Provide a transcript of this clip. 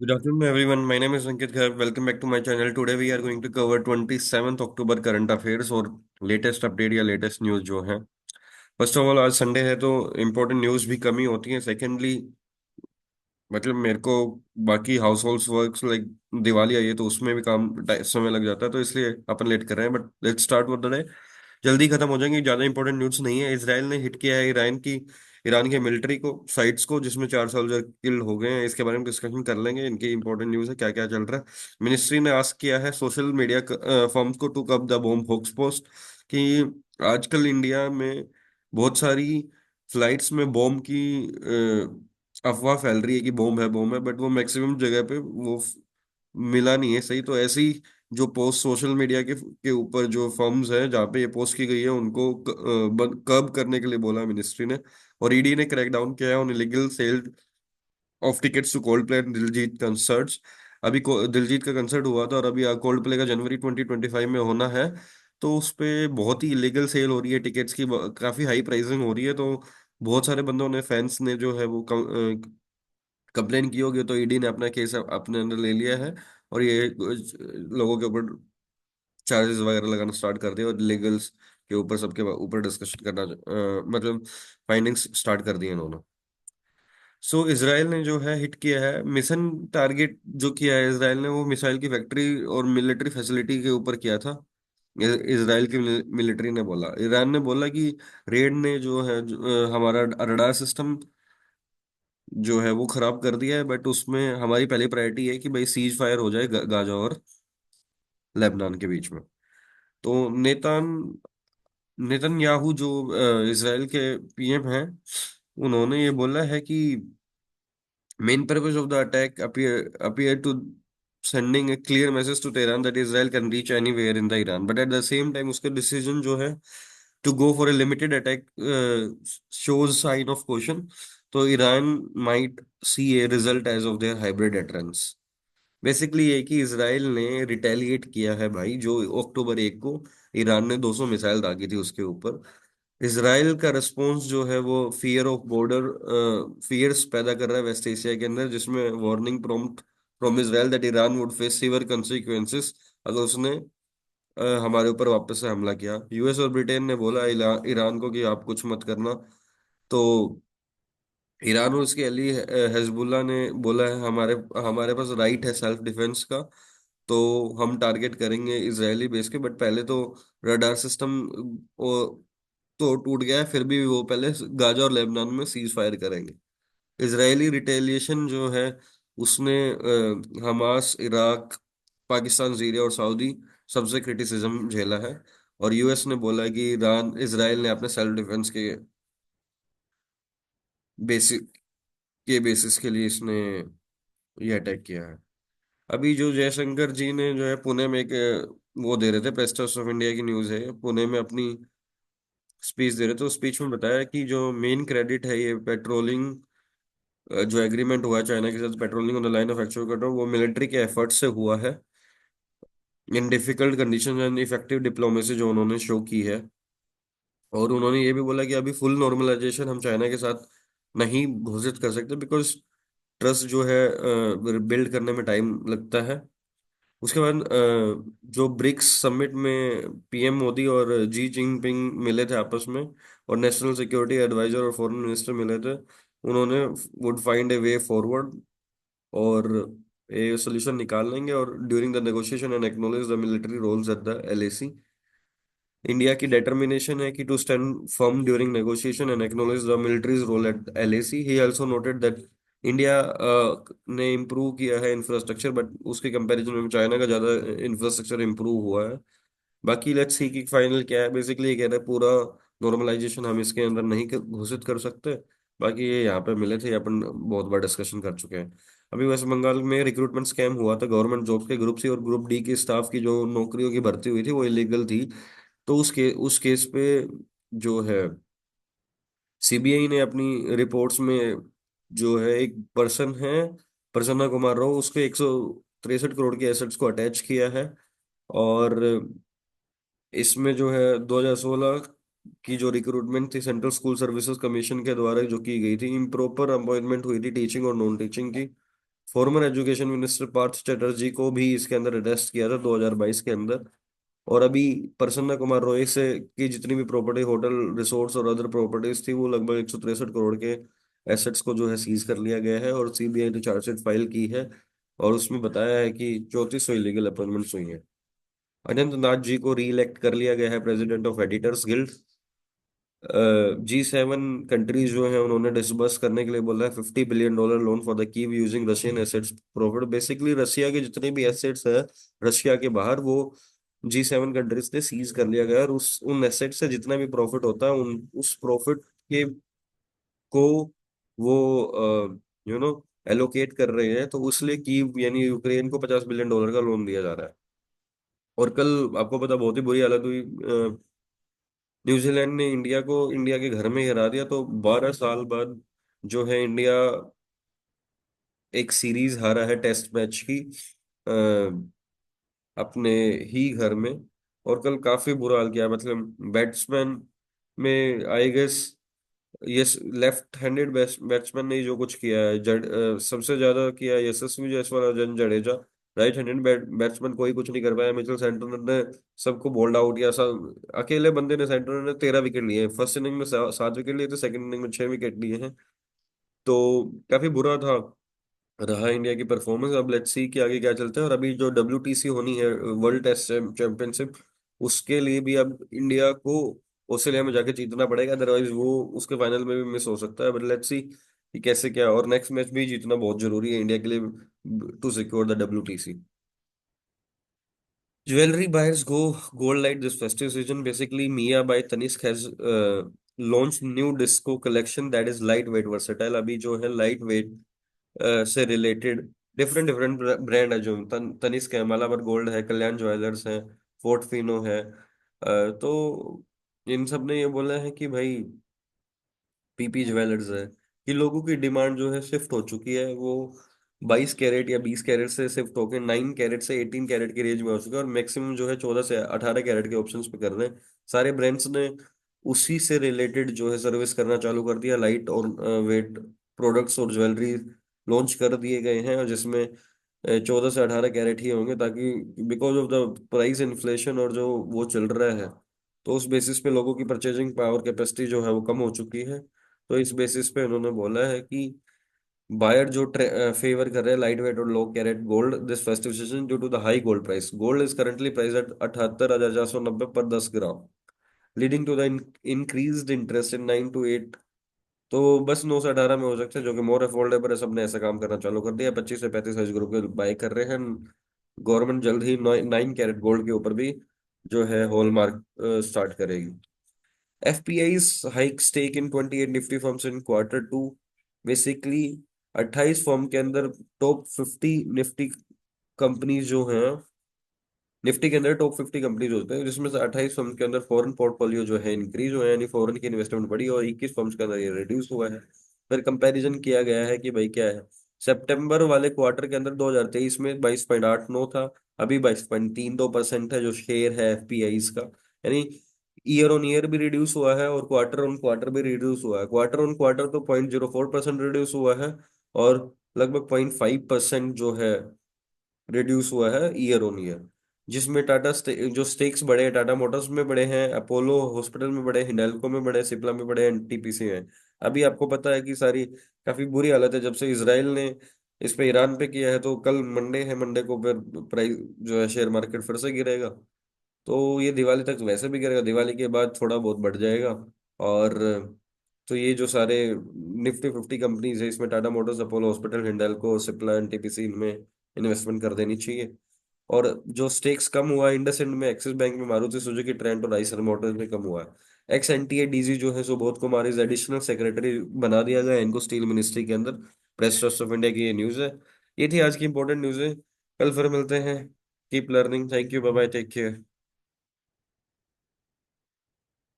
Good afternoon, everyone. My name is Ankit Garg. Welcome back to my channel. Today we are going to cover 27th October current affairs और latest update या latest news जो है। First of all आज Sunday है तो important news भी कम ही होती है। सेकेंडली मतलब मेरे को बाकी household works like Diwali आई है तो उसमें भी समय लग जाता है, तो इसलिए अपन लेट कर रहे हैं। But let's start with the day. जल्दी खत्म हो जाएंगे, ज्यादा इंपॉर्टेंट न्यूज़ नहीं है। इसराइल ने हिट किया है ईरान के मिलिट्री को, साइट्स को, जिसमें 4 सोल्जर किल हो गए हैं। इसके बारे में डिस्कशन कर लेंगे। इनकी इंपॉर्टेंट न्यूज़ है, क्या क्या चल रहा है। मिनिस्ट्री ने आस्क किया है सोशल मीडिया फर्म्स को to curb the bomb hoax post कि आजकल इंडिया में बहुत सारी फ्लाइट्स में बॉम्ब की अफवाह फैल रही है कि बॉम्ब है, बट वो मैक्सिमम जगह पे मिला नहीं है सही। तो ऐसी जो पोस्ट सोशल मीडिया के ऊपर जो फर्म्स हैं जहाँ पे ये पोस्ट की गई है उनको कर्ब करने के लिए बोला मिनिस्ट्री ने। और ईडी ने क्रैकडाउन किया है on illegal sale of tickets to Coldplay and Diljit concerts. Diljit का कंसर्ट हुआ था और अभी कोल्ड प्ले का जनवरी 2025 में होना है। तो उस पे बहुत ही इलीगल सेल हो रही है टिकट्स की, काफी हाई प्राइसिंग हो रही है। तो बहुत सारे बंदों ने, फैंस ने जो है वो कंप्लेन की होगी, तो ईडी ने अपना केस अपने अंदर ले लिया है और ये लोगों के ऊपर चार्जेस वगैरह लगाना स्टार्ट कर दिया और लीगल्स के ऊपर सबके ऊपर डिस्कशन करना मतलब फाइंडिंग्स स्टार्ट कर दिए इन्होंने। सो इसराइल ने जो है हिट किया है मिशन टारगेट, जो किया है इसराइल ने वो मिसाइल की फैक्ट्री और मिलिट्री फैसिलिटी के ऊपर किया था। इसराइल की मिलिट्री ने बोला, ईरान ने बोला कि रेड ने जो है हमारा रडार सिस्टम जो है वो खराब कर दिया है, बट उसमें हमारी पहली प्रायोरिटी है कि भाई सीज फायर हो जाए गाजा और लेबनान के बीच में। तो नेतन्याहू जो इसराइल के पीएम हैं, उन्होंने ये बोला है कि main purpose of the attack appear to sending a clear message to Tehran that Israel can reach anywhere in the Iran, but at the same time उसके डिसीजन जो है to go for a limited attack shows sign of caution। तो Iran might see a result as of their hybrid deterrence। Basically ये कि Israel ने retaliate किया है भाई, जो अक्टूबर 1 को ईरान ने 200 मिसाइल दागी थी उसके ऊपर। इसराइल का रिस्पॉन्स जो है वो फियर ऑफ बॉर्डर फियर्स पैदा कर रहा है वेस्ट एशिया के अंदर, जिसमें warning prompt from Israel that Iran would face severe consequences अगर उसने हमारे ऊपर वापस से हमला किया। यूएस और ब्रिटेन ने बोला ईरान को कि आप कुछ मत करना। तो ईरान और उसके अली हिजबुल्लाह ने बोला है हमारे हमारे पास राइट है सेल्फ डिफेंस का, तो हम टारगेट करेंगे इजरायली बेस के। बट पहले तो रडार सिस्टम तो टूट गया है, फिर भी वो पहले गाजा और लेबनान में सीज फायर करेंगे। इजरायली रिटेलिएशन जो है उसने हमास, इराक, पाकिस्तान, सीरिया और सऊदी सबसे क्रिटिसिज्म झेला है। और यूएस ने बोला है कि ईरान इजराइल ने अपने सेल्फ डिफेंस बेसिक बेसिस के लिए इसने ये अटैक किया है। अभी जो जयशंकर जी ने जो है पुणे में एक वो दे रहे थे, प्रेस ट्रस्ट ऑफ इंडिया की न्यूज़ है, पुणे में अपनी स्पीच दे रहे थे। उस स्पीच में बताया कि जो मेन क्रेडिट है ये पेट्रोलिंग जो एग्रीमेंट हुआ है चाइना के साथ, patrolling on the line of actual control, वो मिलिट्री के एफर्ट से हुआ है इन difficult condition and effective diplomacy जो उन्होंने शो की है। और उन्होंने ये भी बोला कि अभी फुल नॉर्मलाइजेशन हम चाइना के साथ नहीं घोषित कर सकते, बिकॉज ट्रस्ट जो है बिल्ड करने में टाइम लगता है। उसके बाद जो ब्रिक्स समिट में पीएम मोदी और जी जिनपिंग मिले थे आपस में, और नेशनल सिक्योरिटी एडवाइजर और फॉरेन मिनिस्टर मिले थे, उन्होंने would find a way forward और ए सोल्यूशन निकाल लेंगे। और during the negotiation and acknowledge the military roles at the LAC. India की डेटर्मिनेशन है कि to stand firm during negotiation and acknowledge the militaries role at LAC. He also noted that India ने improve किया है infrastructure, but उसके comparison में China का ज्यादा इंफ्रास्ट्रक्चर इम्प्रूव हुआ है। बाकी लेट्स सी कि फाइनल क्या है। बेसिकली ये कह रहा है पूरा नॉर्मलाइजेशन हम इसके अंदर नहीं घोषित कर सकते। बाकी ये यहाँ पे मिले थे, ये अपन बहुत बार डिस्कशन कर चुके हैं। अभी वेस्ट बंगाल में रिक्रूटमेंट स्कैम हुआ था। गवर्नमेंट जॉब के ग्रुप सी और ग्रुप डी के स्टाफ की जो नौकरियों की भर्ती हुई थी वो इलीगल थी। तो उस केस पे जो है सीबीआई ने अपनी रिपोर्ट्स में जो है एक पर्सन है, प्रसन्ना कुमार राव, उसके 163 करोड़ के एसेट्स को अटैच किया है। और इसमें जो है 2016 की जो रिक्रूटमेंट थी सेंट्रल स्कूल सर्विसेज कमीशन के द्वारा जो की गई थी, इम्प्रॉपर अपॉइंटमेंट हुई थी टीचिंग और नॉन टीचिंग की। Former education minister Partha Chatterjee को भी इसके अंदर अरेस्ट किया था 2022 के अंदर। और अभी प्रसन्ना कुमार रॉय से की जितनी भी प्रॉपर्टी, होटल, रिसोर्ट्स और अदर प्रॉपर्टीज थी, वो लगभग 163 करोड़ के एसेट्स को जो है सीज कर लिया गया है और सीबीआई ने चार्जशीट फाइल की है। और उसमें बताया है कि 3400 इलीगल अपॉइंटमेंट्स हुई हैं। अनंत नाथ जी को री इलेक्ट कर लिया गया है president of editors guild. G7 countries जो है उन्होंने डिसबर्स करने के लिए बोला है $50 billion loan for the keep using Russian assets profit. Basically Russia के जितने भी एसेट्स है रशिया के बाहर, वो G7 कंट्रीज ने सीज कर लिया गया है। और उस उन एसेट से जितना भी प्रॉफिट होता है उन उस प्रॉफिट के को वो एलोकेट कर रहे हैं। तो उसलिए कीव यानी यूक्रेन को $50 बिलियन का लोन दिया जा रहा है। और कल आपको पता, बहुत ही बुरी हालत हुई। न्यूजीलैंड ने इंडिया को इंडिया के घर में ही हरा दिया। तो 12 साल बाद जो है इंडिया एक सीरीज हारा है टेस्ट मैच की, अ, अपने ही घर में। और कल काफी बुरा हाल किया, मतलब बैट्समैन में I guess yes left handed batsman ने जो कुछ किया है, सबसे ज्यादा किया है यशस्वी जायसवाल और जन जडेजा। राइट हैंडेड बैट्समैन कोई कुछ नहीं कर पाया। मिचेल सेंटनर ने सबको बोल्ड आउट किया। अकेले बंदे ने, सेंटनर ने 13 विकेट लिए। फर्स्ट इनिंग में 7 विकेट लिए थे, सेकंड इनिंग में 6 विकेट लिए हैं। तो काफी बुरा था रहा इंडिया की परफॉर्मेंस। अब लेट्स सी कि आगे क्या चलता है। और अभी जो WTC होनी है, वर्ल्ड टेस्ट चैंपियनशिप, उसके लिए भी अब इंडिया को ऑस्ट्रेलिया में जाके जीतना पड़ेगा, अदरवाइज वो उसके फाइनल में भी मिस हो सकता है। बट लेट्स सी कि कैसे क्या। और नेक्स्ट मैच भी जीतना बहुत जरूरी है इंडिया के लिए to secure the WTC। Jewelry buyers go gold light this festive season. Basically, Mia by Tanishq has launched new disco collection that is lightweight, versatile. अभी जो है lightweight से रिलेटेड डिफरेंट डिफरेंट ब्रांड है। जो तनिष्क है, Malabar gold है, कल्याण jewellers है, fort Fino है। तो इन सब ने ये बोला है कि भाई PP ज्वेलर्स है कि लोगों की डिमांड जो है शिफ्ट हो चुकी है। वो 22 कैरेट या 20 कैरेट से शिफ्ट होकर 9 कैरेट से 18 कैरेट की रेंज में हो चुका है। और मैक्सिमम जो है 14 से 18 कैरेट के ऑप्शंस पे कर रहे हैं। सारे ब्रांड्स ने उसी से रिलेटेड जो है सर्विस करना चालू कर दिया। लाइट और वेट प्रोडक्ट्स और ज्वेलरी लॉन्च कर दिए गए हैं, और जिसमें 14 से 18 कैरेट ही होंगे, ताकि because of the price inflation और जो वो चल रहा है, तो उस बेसिस पे लोगों की परचेजिंग पावर कैपेसिटी जो है वो कम हो चुकी है। तो इस बेसिस पे उन्होंने बोला है कि बायर जो फेवर कर रहे हैं लाइट वेट और low carat gold this festive season due to the high gold price. Gold is currently price at 78,490 per 10 gram, leading to the increased interest in 9 to 8। तो बस 9 से 18 में हो सकता है, जो कि मोर अफोर्डेबल है। सबने ऐसा काम करना चालू कर दिया। 25 से 35 एज ग्रुप के बाय कर रहे हैं। गवर्नमेंट जल्द ही 9 कैरेट गोल्ड के ऊपर भी जो है हॉलमार्क स्टार्ट करेगी। FPI's hike stake in 28 Nifty firms in Q2। Basically 28 firm के अंदर टॉप 50 निफ्टी कंपनीज जो हैं, निफ्टी के अंदर टॉप 50 कंपनीज होते हैं, जिसमें से 28 फर्म के अंदर फॉरेन पोर्टफोलियो जो है इंक्रीज हुआ है, यानी फॉरेन की इन्वेस्टमेंट बढ़ी, और 21 फर्म्स के अंदर ये रिड्यूस हुआ है। फिर कंपैरिजन किया गया है कि भाई क्या है। सितंबर वाले क्वार्टर के अंदर 2023 में 22.89 था, अभी 22.32% है जो शेयर है FPIs का। यानी ईयर ऑन ईयर भी रिड्यूस हुआ है और क्वार्टर ऑन क्वार्टर भी रिड्यूस हुआ है। क्वार्टर ऑन क्वार्टर तो 0.04% रिड्यूस हुआ है, और लगभग 0.5% जो है रिड्यूस हुआ है ईयर ऑन ईयर। जिसमें जो स्टेक्स बढ़े हैं, टाटा मोटर्स में बढ़े हैं, अपोलो हॉस्पिटल में बढ़े, हिंडाल्को में बढ़े, सिप्ला में बढ़े, NTPC में। अभी आपको पता है कि सारी काफी बुरी हालत है जब से इसराइल ने इस पे ईरान पे किया है। तो कल मंडे है, मंडे को फिर प्राइस जो है शेयर मार्केट फिर से गिरेगा। तो ये दिवाली तक वैसे भी गिरेगा, दिवाली के बाद थोड़ा बहुत बढ़ जाएगा। और तो ये जो सारे निफ्टी 50 कंपनीज है, इसमें Tata Motors, Apollo hospital, Hindalco, Cipla, NTPC, इनमें इन्वेस्टमेंट कर देनी चाहिए। और जो स्टेक्स कम हुआ है इंडसइंड में, एक्सिस बैंक में, मारुति सुजुकी, ट्रेंट और आइसर मोटर्स में कम हुआ है। एक्स NTA DG जो है Subodh Kumar is additional secretary बना दिया गया है इनको स्टील मिनिस्ट्री के अंदर। प्रेस ट्रस्ट ऑफ इंडिया की ये न्यूज़ है। ये थी आज की इंपॉर्टेंट न्यूज़ है। कल फिर मिलते हैं। Keep learning. Thank you, bye bye, take care.